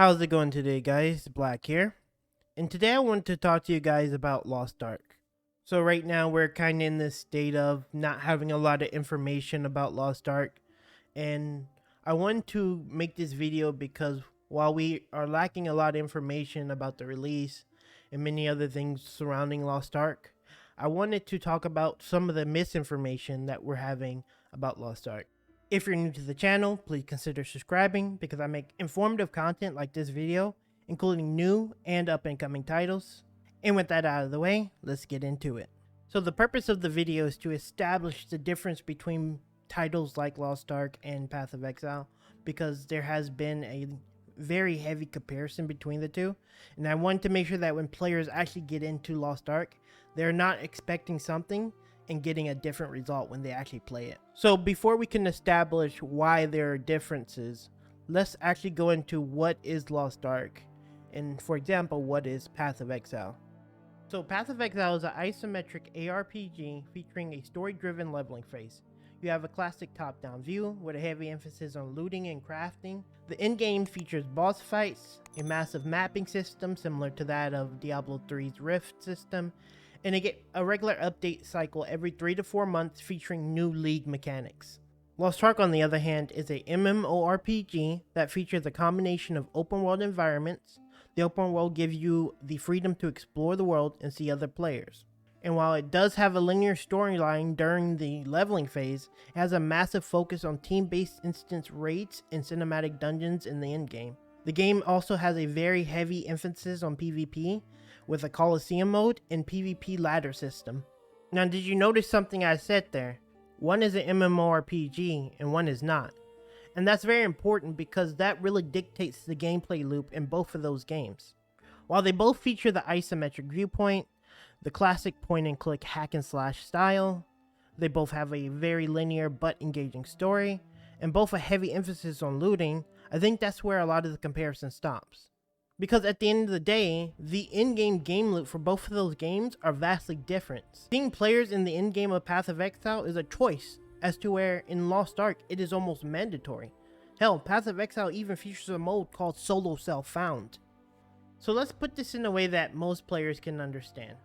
How's it going today, guys? Black here. And today I wanted to talk to you guys about Lost Ark. So right now we're kind of in this state of not having a lot of information about Lost Ark, and I wanted to make this video because while we are lacking a lot of information about the release and many other things surrounding Lost Ark, I wanted to talk about some of the misinformation that we're having about Lost Ark. If you're new to the channel, please consider subscribing because I make informative content like this video, including new and up and coming titles. And with that out of the way, let's get into it. So the purpose of the video is to establish the difference between titles like Lost Ark and Path of Exile, because there has been a very heavy comparison between the two, and I want to make sure that when players actually get into Lost Ark, they're not expecting something and getting a different result when they actually play it. So before we can establish why there are differences, let's actually go into what is Lost Ark, and for example, what is Path of Exile. So Path of Exile is an isometric ARPG featuring a story-driven leveling phase. You have a classic top-down view with a heavy emphasis on looting and crafting. The in-game features boss fights, a massive mapping system similar to that of Diablo 3's Rift system, and they get a regular update cycle every 3 to 4 months featuring new league mechanics. Lost Ark, on the other hand, is a MMORPG that features a combination of open world environments. The open world gives you the freedom to explore the world and see other players. And while it does have a linear storyline during the leveling phase, it has a massive focus on team-based instance raids and cinematic dungeons in the endgame. The game also has a very heavy emphasis on PvP, with a Coliseum mode and PvP ladder system. Now, did you notice something I said there? One is an MMORPG and one is not. And that's very important because that really dictates the gameplay loop in both of those games. While they both feature the isometric viewpoint, the classic point and click hack and slash style, they both have a very linear but engaging story, and both a heavy emphasis on looting. I think that's where a lot of the comparison stops. Because at the end of the day, the in-game game loop for both of those games are vastly different. Being players in the in-game of Path of Exile is a choice, as to where in Lost Ark it is almost mandatory. Hell, Path of Exile even features a mode called Solo Self-Found. So let's put this in a way that most players can understand.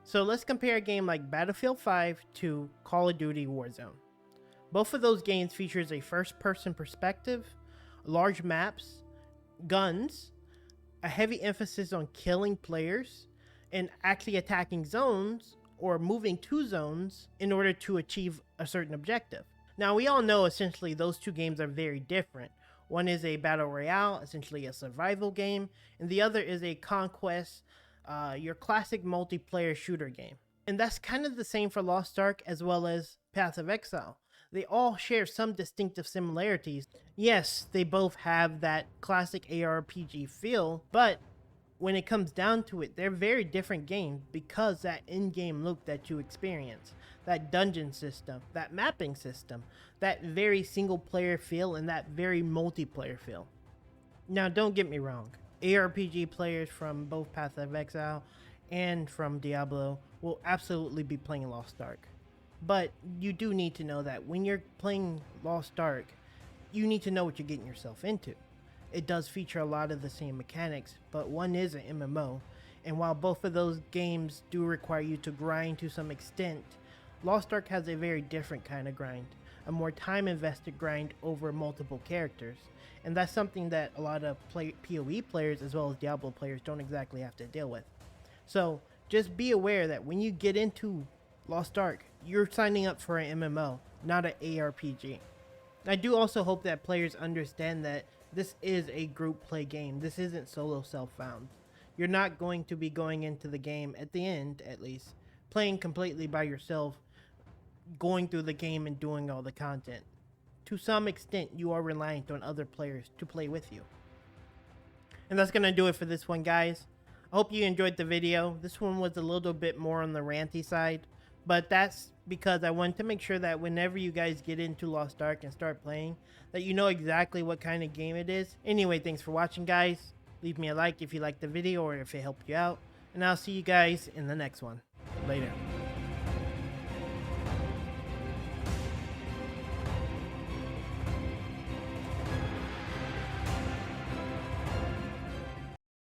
So let's compare a game like Battlefield 5 to Call of Duty Warzone. Both of those games features a first-person perspective, large maps, guns, a heavy emphasis on killing players, and actually attacking zones or moving to zones in order to achieve a certain objective. Now, we all know essentially those two games are very different. One is a battle royale, essentially a survival game, and the other is a conquest, your classic multiplayer shooter game. And that's kind of the same for Lost Ark as well as Path of Exile. They all share some distinctive similarities. Yes, they both have that classic ARPG feel, but when it comes down to it, they're very different games because that in-game loop that you experience, that dungeon system, that mapping system, that very single-player feel, and that very multiplayer feel. Now, don't get me wrong. ARPG players from both Path of Exile and from Diablo will absolutely be playing Lost Ark. But you do need to know that when you're playing Lost Ark, you need to know what you're getting yourself into. It does feature a lot of the same mechanics, but one is an MMO, and while both of those games do require you to grind to some extent, Lost Ark has a very different kind of grind, a more time-invested grind over multiple characters, and that's something that a lot of PoE players as well as Diablo players don't exactly have to deal with. So just be aware that when you get into Lost Ark, you're signing up for an MMO, not an ARPG. I do also hope that players understand that this is a group play game. This isn't solo self-found. You're not going to be going into the game, at the end at least, playing completely by yourself, going through the game and doing all the content. To some extent, you are reliant on other players to play with you. And that's going to do it for this one, guys. I hope you enjoyed the video. This one was a little bit more on the ranty side, but that's because I wanted to make sure that whenever you guys get into Lost Ark and start playing, that you know exactly what kind of game it is. Anyway, thanks for watching, guys. Leave me a like if you liked the video or if it helped you out. And I'll see you guys in the next one. Later.